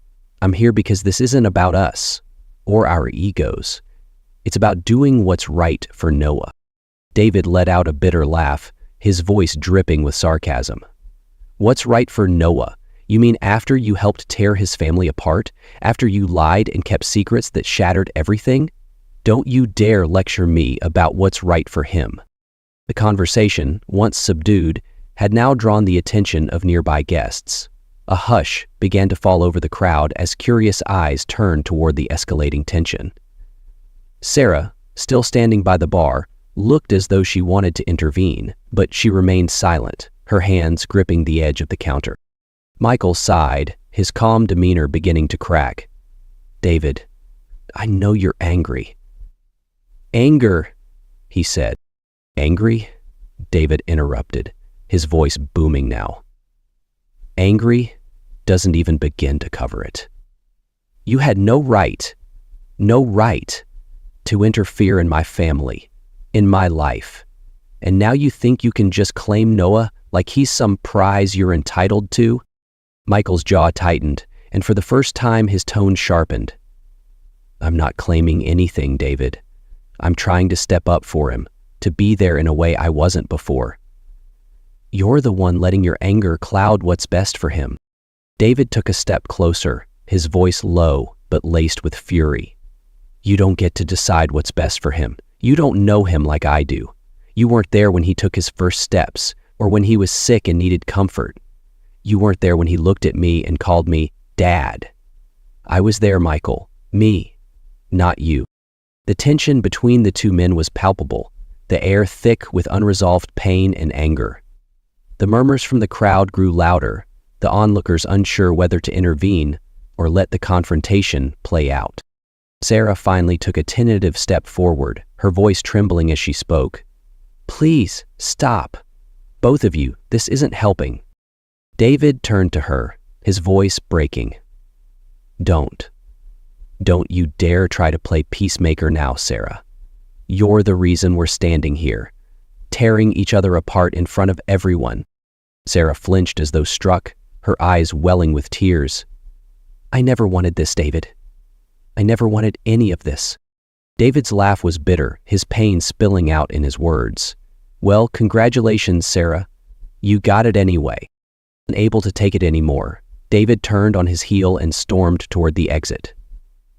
I'm here because this isn't about us, or our egos. It's about doing what's right for Noah." David let out a bitter laugh, his voice dripping with sarcasm. "What's right for Noah? You mean after you helped tear his family apart? After you lied and kept secrets that shattered everything? Don't you dare lecture me about what's right for him." The conversation, once subdued, had now drawn the attention of nearby guests. A hush began to fall over the crowd as curious eyes turned toward the escalating tension. Sarah, still standing by the bar, looked as though she wanted to intervene, but she remained silent, her hands gripping the edge of the counter. Michael sighed, his calm demeanor beginning to crack. "David, I know you're angry." "Anger," he said. "Angry?" David interrupted, his voice booming now. "Angry doesn't even begin to cover it. You had no right to interfere in my family, in my life. And now you think you can just claim Noah like he's some prize you're entitled to?" Michael's jaw tightened, and for the first time his tone sharpened. "I'm not claiming anything, David. I'm trying to step up for him, to be there in a way I wasn't before. You're the one letting your anger cloud what's best for him." David took a step closer, his voice low but laced with fury. "You don't get to decide what's best for him. You don't know him like I do. You weren't there when he took his first steps, or when he was sick and needed comfort. You weren't there when he looked at me and called me Dad. I was there, Michael. Me, not you." The tension between the two men was palpable, the air thick with unresolved pain and anger. The murmurs from the crowd grew louder, the onlookers unsure whether to intervene or let the confrontation play out. Sarah finally took a tentative step forward, her voice trembling as she spoke. "Please, stop. Both of you, this isn't helping." David turned to her, his voice breaking. Don't you dare try to play peacemaker now, Sarah. You're the reason we're standing here, tearing each other apart in front of everyone." Sarah flinched as though struck, her eyes welling with tears. "I never wanted this, David. I never wanted any of this." David's laugh was bitter, his pain spilling out in his words. "Well, congratulations, Sarah. You got it anyway." Unable to take it anymore, David turned on his heel and stormed toward the exit.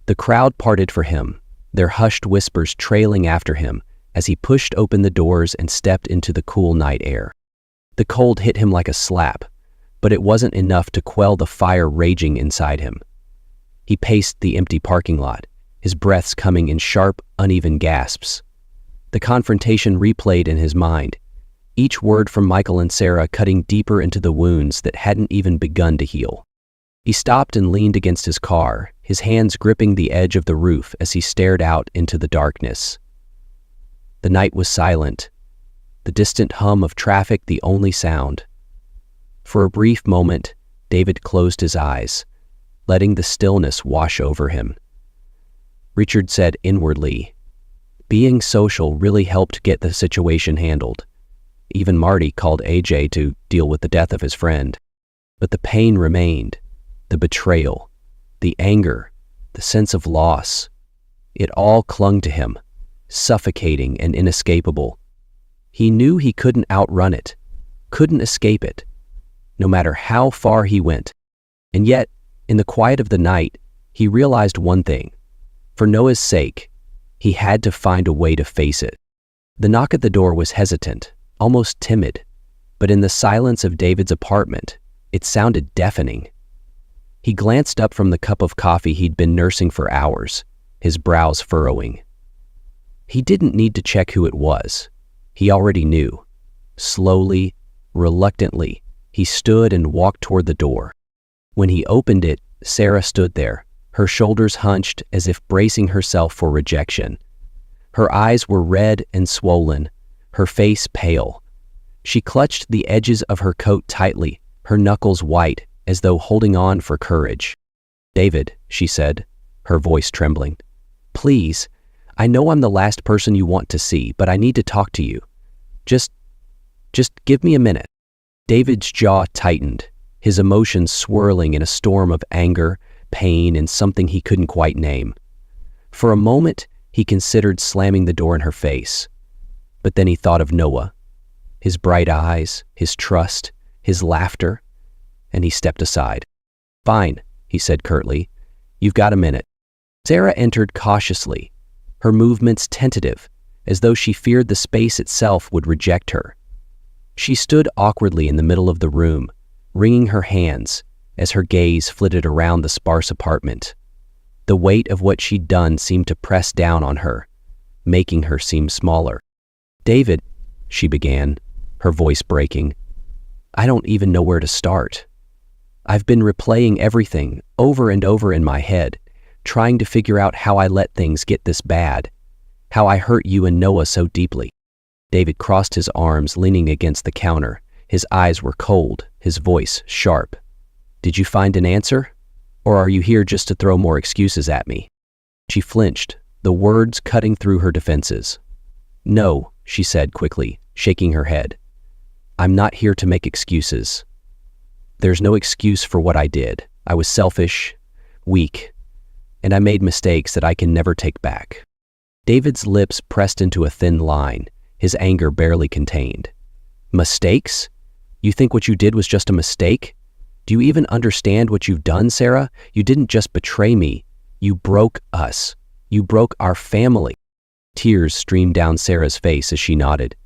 The crowd parted for him, their hushed whispers trailing after him as he pushed open the doors and stepped into the cool night air. The cold hit him like a slap, but it wasn't enough to quell the fire raging inside him. He paced the empty parking lot, his breaths coming in sharp, uneven gasps. The confrontation replayed in his mind, each word from Michael and Sarah cutting deeper into the wounds that hadn't even begun to heal. He stopped and leaned against his car, his hands gripping the edge of the roof as he stared out into the darkness. The night was silent, the distant hum of traffic the only sound. For a brief moment, David closed his eyes, letting the stillness wash over him. Richard said inwardly, "Being social really helped get the situation handled." Even Marty called AJ to deal with the death of his friend. But the pain remained, the betrayal, the anger, the sense of loss. It all clung to him, suffocating and inescapable. He knew he couldn't outrun it, couldn't escape it, no matter how far he went. And yet, in the quiet of the night, he realized one thing. For Noah's sake, he had to find a way to face it. The knock at the door was hesitant, almost timid, but in the silence of David's apartment, it sounded deafening. He glanced up from the cup of coffee he'd been nursing for hours, his brows furrowing. He didn't need to check who it was. He already knew. Slowly, reluctantly, he stood and walked toward the door. When he opened it, Sarah stood there, her shoulders hunched as if bracing herself for rejection. Her eyes were red and swollen, her face pale. She clutched the edges of her coat tightly, her knuckles white, as though holding on for courage. "David," she said, her voice trembling. "Please, I know I'm the last person you want to see, but I need to talk to you. Just give me a minute." David's jaw tightened, his emotions swirling in a storm of anger, pain, and something he couldn't quite name. For a moment, he considered slamming the door in her face. But then he thought of Noah, his bright eyes, his trust, his laughter, and he stepped aside. "Fine," he said curtly. "You've got a minute." Sarah entered cautiously, her movements tentative, as though she feared the space itself would reject her. She stood awkwardly in the middle of the room, wringing her hands as her gaze flitted around the sparse apartment. The weight of what she'd done seemed to press down on her, making her seem smaller. "David," she began, her voice breaking, "I don't even know where to start. I've been replaying everything over and over in my head, trying to figure out how I let things get this bad, how I hurt you and Noah so deeply." David crossed his arms, leaning against the counter. His eyes were cold, his voice sharp. "Did you find an answer? Or are you here just to throw more excuses at me?" She flinched, the words cutting through her defenses. "No," she said quickly, shaking her head. "I'm not here to make excuses. There's no excuse for what I did. I was selfish, weak, and I made mistakes that I can never take back." David's lips pressed into a thin line, his anger barely contained. "Mistakes? You think what you did was just a mistake? Do you even understand what you've done, Sarah? You didn't just betray me. You broke us. You broke our family." Tears streamed down Sarah's face as she nodded.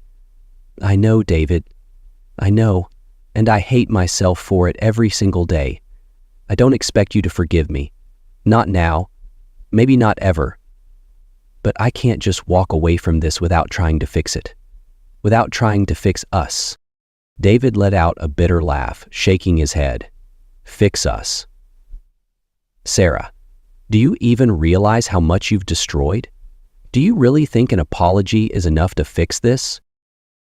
"I know, David. I know, and I hate myself for it every single day. I don't expect you to forgive me. Not now. Maybe not ever. But I can't just walk away from this without trying to fix it. Without trying to fix us." David let out a bitter laugh, shaking his head. "Fix us. Sarah, do you even realize how much you've destroyed? Do you really think an apology is enough to fix this?"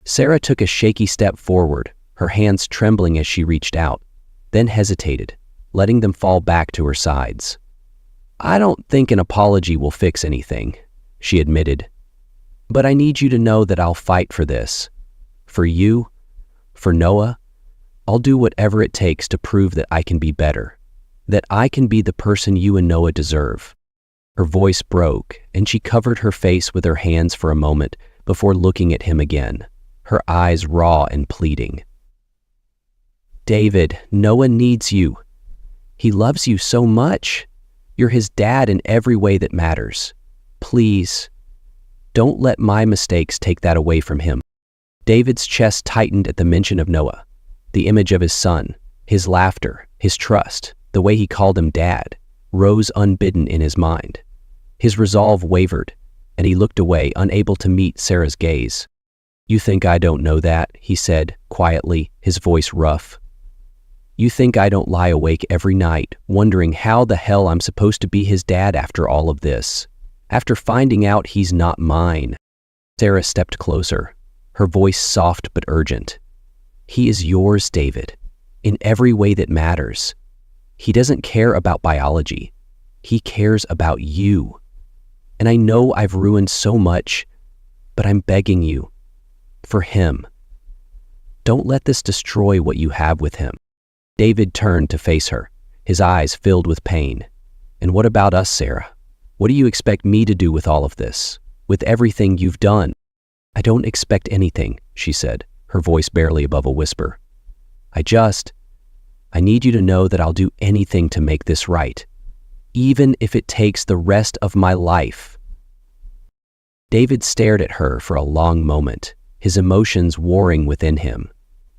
Sarah took a shaky step forward, her hands trembling as she reached out, then hesitated, letting them fall back to her sides. "I don't think an apology will fix anything," she admitted. "But I need you to know that I'll fight for this. For you, for Noah. I'll do whatever it takes to prove that I can be better, that I can be the person you and Noah deserve." Her voice broke, and she covered her face with her hands for a moment before looking at him again, her eyes raw and pleading. "David, Noah needs you. He loves you so much. You're his dad in every way that matters. Please, don't let my mistakes take that away from him." David's chest tightened at the mention of Noah, the image of his son, his laughter, his trust, the way he called him dad, rose unbidden in his mind. His resolve wavered, and he looked away, unable to meet Sarah's gaze. "You think I don't know that?" he said, quietly, his voice rough. "You think I don't lie awake every night, wondering how the hell I'm supposed to be his dad after all of this? After finding out he's not mine?" Sarah stepped closer, her voice soft but urgent. "He is yours, David, in every way that matters. He doesn't care about biology. He cares about you. And I know I've ruined so much, but I'm begging you, for him. Don't let this destroy what you have with him." David turned to face her, his eyes filled with pain. "And what about us, Sarah? What do you expect me to do with all of this, with everything you've done?" "I don't expect anything," she said, her voice barely above a whisper. I need you to know that I'll do anything to make this right, even if it takes the rest of my life." David stared at her for a long moment, his emotions warring within him.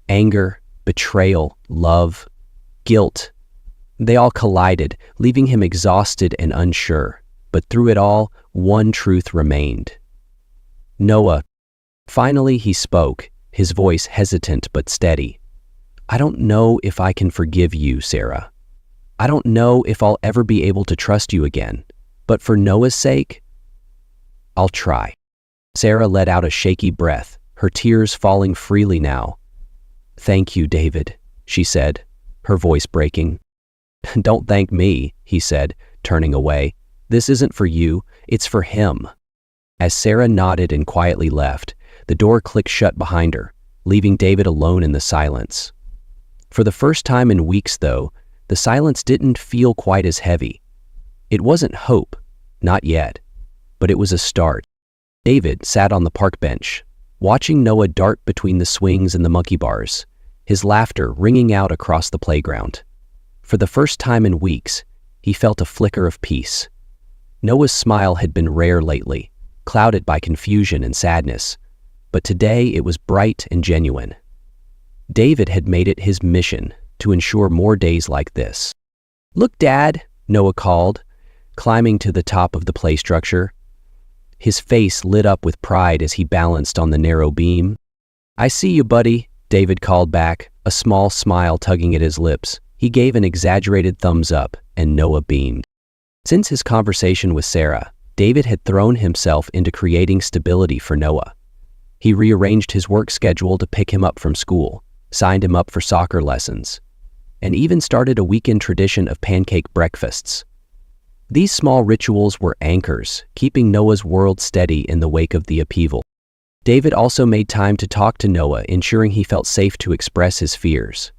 Anger, betrayal, love, guilt. They all collided, leaving him exhausted and unsure. But through it all, one truth remained. "Noah." Finally he spoke, his voice hesitant but steady. "I don't know if I can forgive you, Sarah. I don't know if I'll ever be able to trust you again, but for Noah's sake, I'll try." Sarah let out a shaky breath, her tears falling freely now. "Thank you, David," she said, her voice breaking. "Don't thank me," he said, turning away. "This isn't for you, it's for him." As Sarah nodded and quietly left, the door clicked shut behind her, leaving David alone in the silence. For the first time in weeks, though, the silence didn't feel quite as heavy. It wasn't hope, not yet, but it was a start. David sat on the park bench, watching Noah dart between the swings and the monkey bars, his laughter ringing out across the playground. For the first time in weeks, he felt a flicker of peace. Noah's smile had been rare lately, clouded by confusion and sadness, but today it was bright and genuine. David had made it his mission to ensure more days like this. "Look, Dad," Noah called, climbing to the top of the play structure. His face lit up with pride as he balanced on the narrow beam. "I see you, buddy," David called back, a small smile tugging at his lips. He gave an exaggerated thumbs up, and Noah beamed. Since his conversation with Sarah, David had thrown himself into creating stability for Noah. He rearranged his work schedule to pick him up from school, signed him up for soccer lessons, and even started a weekend tradition of pancake breakfasts. These small rituals were anchors, keeping Noah's world steady in the wake of the upheaval. David also made time to talk to Noah, ensuring he felt safe to express his fears.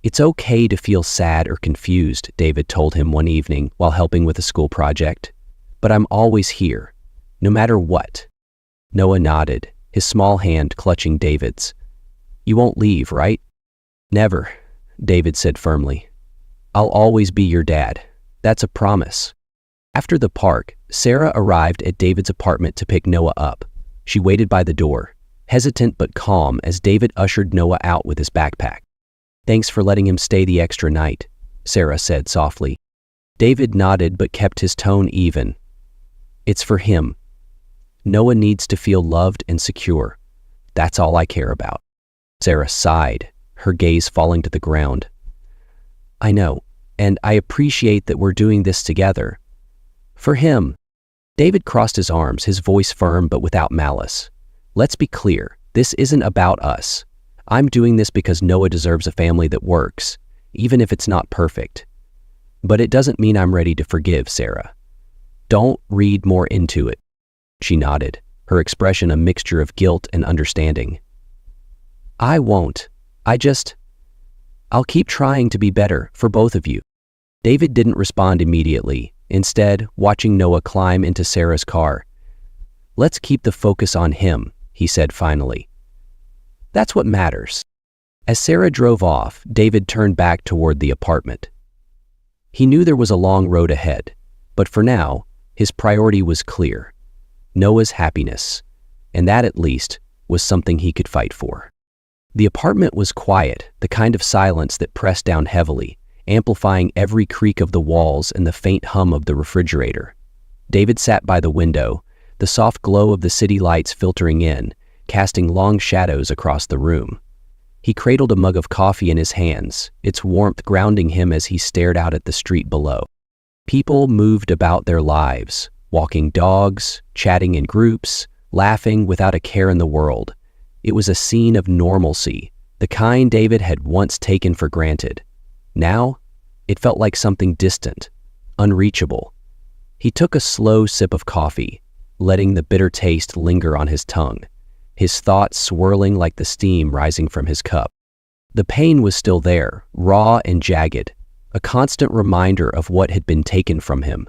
"It's okay to feel sad or confused," David told him one evening while helping with a school project. "But I'm always here, no matter what." Noah nodded, his small hand clutching David's. "You won't leave, right?" "Never," David said firmly. "I'll always be your dad. That's a promise." After the park, Sarah arrived at David's apartment to pick Noah up. She waited by the door, hesitant but calm as David ushered Noah out with his backpack. "Thanks for letting him stay the extra night," Sarah said softly. David nodded but kept his tone even. "It's for him. Noah needs to feel loved and secure. That's all I care about." Sarah sighed, her gaze falling to the ground. "I know, and I appreciate that we're doing this together. For him." David crossed his arms, his voice firm but without malice. "Let's be clear, this isn't about us. I'm doing this because Noah deserves a family that works, even if it's not perfect. But it doesn't mean I'm ready to forgive, Sarah. Don't read more into it." She nodded, her expression a mixture of guilt and understanding. "I won't. I'll keep trying to be better for both of you." David didn't respond immediately, instead watching Noah climb into Sarah's car. "Let's keep the focus on him," he said finally. "That's what matters." As Sarah drove off, David turned back toward the apartment. He knew there was a long road ahead, but for now, his priority was clear: Noah's happiness, and that at least was something he could fight for. The apartment was quiet, the kind of silence that pressed down heavily, amplifying every creak of the walls and the faint hum of the refrigerator. David sat by the window, the the soft glow of the city lights filtering in, casting long shadows across the room. He cradled a mug of coffee in his hands, its warmth grounding him as he stared out at the street below. People moved about their lives, walking dogs, chatting in groups, laughing without a care in the world. It was a scene of normalcy, the kind David had once taken for granted. Now, it felt like something distant, unreachable. He took a slow sip of coffee, letting the bitter taste linger on his tongue, his thoughts swirling like the steam rising from his cup. The pain was still there, raw and jagged, a constant reminder of what had been taken from him.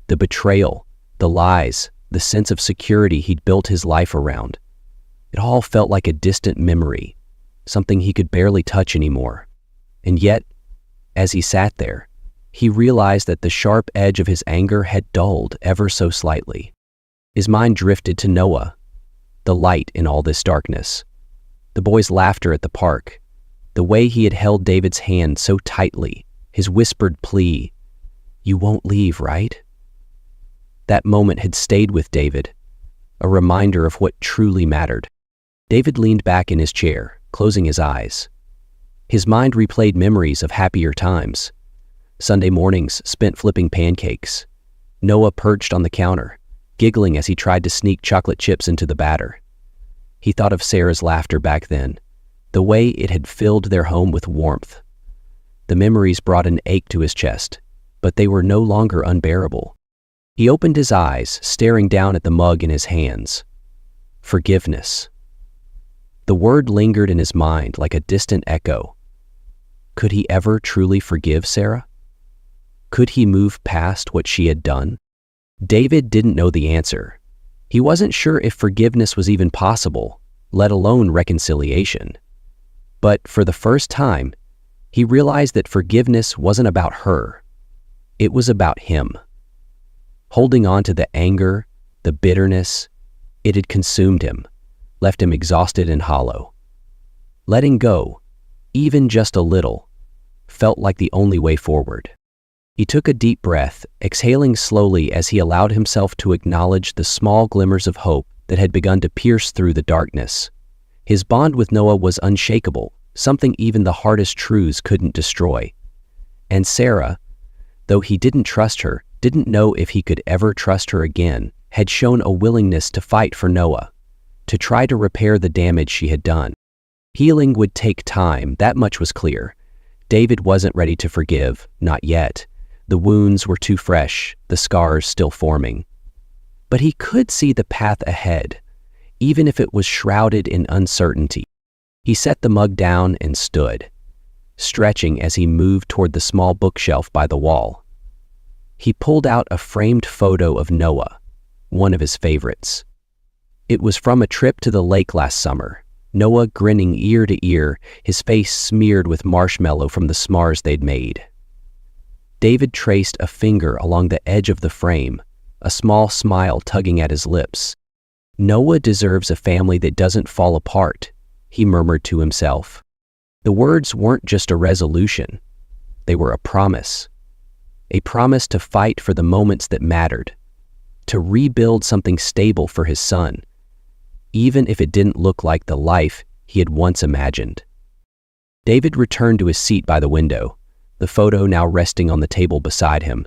The betrayal, the lies, the sense of security he'd built his life around. It all felt like a distant memory, something he could barely touch anymore. And yet, as he sat there, he realized that the sharp edge of his anger had dulled ever so slightly. His mind drifted to Noah, the light in all this darkness. The boy's laughter at the park, the way he had held David's hand so tightly, his whispered plea, "You won't leave, right?" That moment had stayed with David, a reminder of what truly mattered. David leaned back in his chair, closing his eyes. His mind replayed memories of happier times. Sunday mornings spent flipping pancakes. Noah perched on the counter, giggling as he tried to sneak chocolate chips into the batter. He thought of Sarah's laughter back then, the way it had filled their home with warmth. The memories brought an ache to his chest, but they were no longer unbearable. He opened his eyes, staring down at the mug in his hands. Forgiveness. The word lingered in his mind like a distant echo. Could he ever truly forgive Sarah? Could he move past what she had done? David didn't know the answer. He wasn't sure if forgiveness was even possible, let alone reconciliation. But for the first time, he realized that forgiveness wasn't about her. It was about him. Holding on to the anger, the bitterness, it had consumed him, left him exhausted and hollow. Letting go, even just a little, felt like the only way forward. He took a deep breath, exhaling slowly as he allowed himself to acknowledge the small glimmers of hope that had begun to pierce through the darkness. His bond with Noah was unshakable, something even the hardest truths couldn't destroy. And Sarah, though he didn't trust her, didn't know if he could ever trust her again, had shown a willingness to fight for Noah, to try to repair the damage she had done. Healing would take time, that much was clear. David wasn't ready to forgive, not yet. The wounds were too fresh, the scars still forming. But he could see the path ahead, even if it was shrouded in uncertainty. He set the mug down and stood, stretching as he moved toward the small bookshelf by the wall. He pulled out a framed photo of Noah, one of his favorites. It was from a trip to the lake last summer, Noah grinning ear to ear, his face smeared with marshmallow from the s'mores they'd made. David traced a finger along the edge of the frame, a small smile tugging at his lips. "Noah deserves a family that doesn't fall apart," he murmured to himself. The words weren't just a resolution. They were a promise to fight for the moments that mattered, to rebuild something stable for his son, even if it didn't look like the life he had once imagined. David returned to his seat by the window, the photo now resting on the table beside him.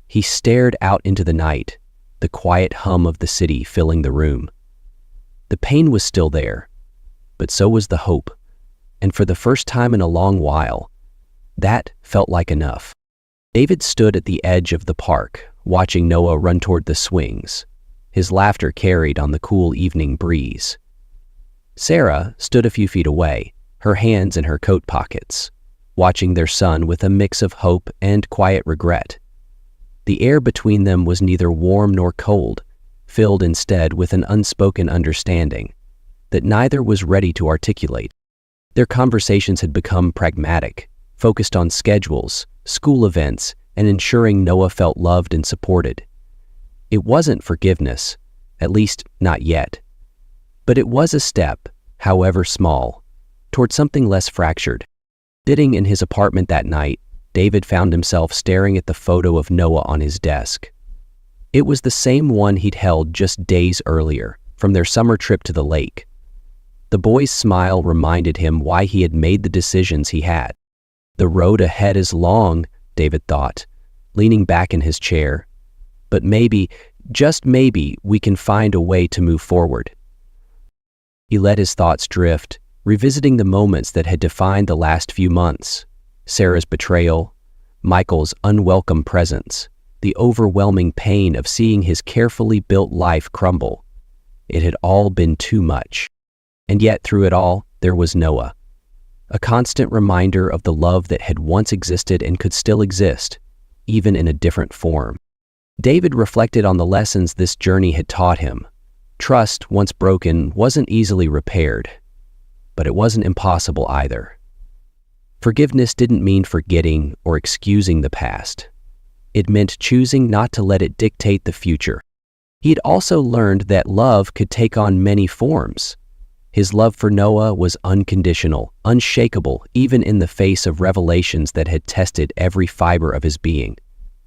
He stared out into the night, the quiet hum of the city filling the room. The pain was still there, but so was the hope, and for the first time in a long while, that felt like enough. David stood at the edge of the park, watching Noah run toward the swings. His laughter carried on the cool evening breeze. Sarah stood a few feet away, her hands in her coat pockets, watching their son with a mix of hope and quiet regret. The air between them was neither warm nor cold, filled instead with an unspoken understanding that neither was ready to articulate. Their conversations had become pragmatic, focused on schedules, school events, and ensuring Noah felt loved and supported. It wasn't forgiveness, at least not yet. But it was a step, however small, toward something less fractured. Sitting in his apartment that night, David found himself staring at the photo of Noah on his desk. It was the same one he'd held just days earlier, from their summer trip to the lake. The boy's smile reminded him why he had made the decisions he had. The road ahead is long, David thought, leaning back in his chair. But maybe, just maybe, we can find a way to move forward. He let his thoughts drift, revisiting the moments that had defined the last few months. Sarah's betrayal, Michael's unwelcome presence, the overwhelming pain of seeing his carefully built life crumble. It had all been too much. And yet through it all, there was Noah. A constant reminder of the love that had once existed and could still exist, even in a different form. David reflected on the lessons this journey had taught him. Trust, once broken, wasn't easily repaired, but it wasn't impossible either. Forgiveness didn't mean forgetting or excusing the past. It meant choosing not to let it dictate the future. He'd also learned that love could take on many forms. His love for Noah was unconditional, unshakable, even in the face of revelations that had tested every fiber of his being.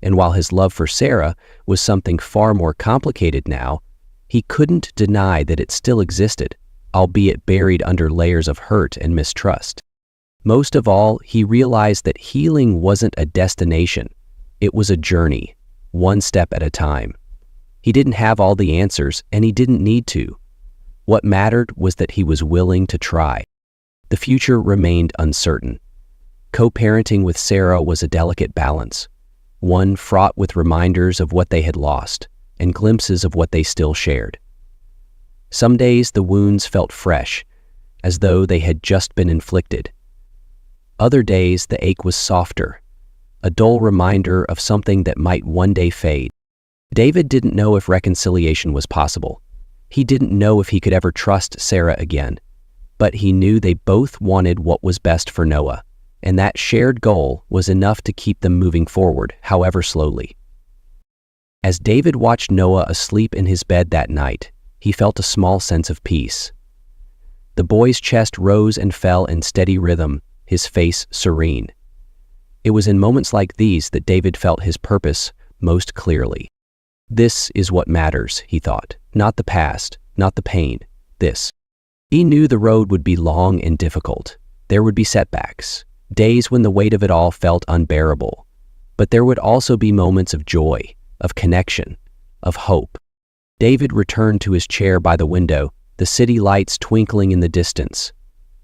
And while his love for Sarah was something far more complicated now, he couldn't deny that it still existed, albeit buried under layers of hurt and mistrust. Most of all, he realized that healing wasn't a destination. It was a journey, one step at a time. He didn't have all the answers, and he didn't need to. What mattered was that he was willing to try. The future remained uncertain. Co-parenting with Sarah was a delicate balance, one fraught with reminders of what they had lost and glimpses of what they still shared. Some days the wounds felt fresh, as though they had just been inflicted. Other days the ache was softer, a dull reminder of something that might one day fade. David didn't know if reconciliation was possible. He didn't know if he could ever trust Sarah again, but he knew they both wanted what was best for Noah, and that shared goal was enough to keep them moving forward, however slowly. As David watched Noah asleep in his bed that night, he felt a small sense of peace. The boy's chest rose and fell in steady rhythm, his face serene. It was in moments like these that David felt his purpose most clearly. This is what matters, he thought, not the past, not the pain, this. He knew the road would be long and difficult. There would be setbacks, days when the weight of it all felt unbearable. But there would also be moments of joy, of connection, of hope. David returned to his chair by the window, the city lights twinkling in the distance.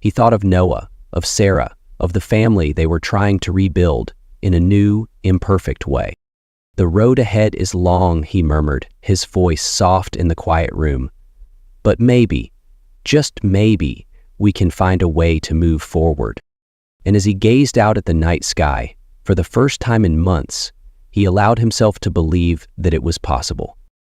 He thought of Noah, of Sarah, of the family they were trying to rebuild in a new, imperfect way. The road ahead is long, he murmured, his voice soft in the quiet room. But maybe, just maybe, we can find a way to move forward. And as he gazed out at the night sky, for the first time in months, he allowed himself to believe that it was possible.